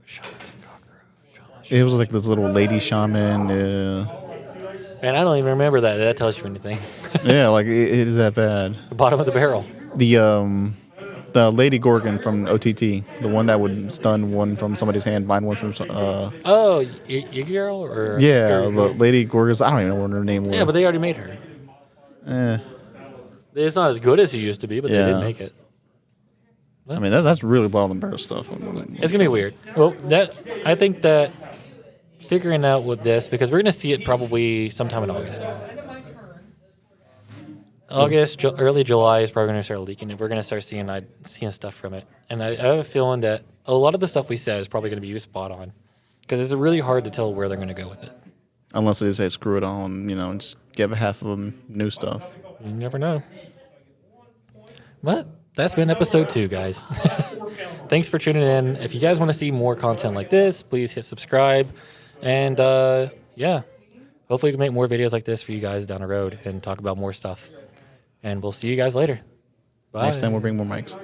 Shamans in Kagero. It was like this little lady shaman. And I don't even remember that. That tells you anything. Yeah, like it is that bad. The bottom of the barrel. The Lady Gorgon from OTT, the one that would stun one from somebody's hand, bind one from. Oh, Ygirl or Yeah, the Lady Gorgons. I don't even know what her name was. Yeah, but they already made her. Eh, It's not as good as it used to be, but they did Yeah. make it. I mean that's really bottom of the barrel stuff. It's gonna be weird. Well, I think that figuring out with this because we're gonna see it probably sometime in August. Early July is probably gonna start leaking, and we're gonna start seeing stuff from it. And I have a feeling that a lot of the stuff we said is probably gonna be spot on, because it's really hard to tell where they're gonna go with it. Unless they say screw it all and just give half of them new stuff. You never know. But that's been episode 2, guys. Thanks for tuning in. If you guys want to see more content like this, please hit subscribe. And yeah, hopefully we can make more videos like this for you guys down the road and talk about more stuff. And we'll see you guys later. Bye. Next time we'll bring more mics.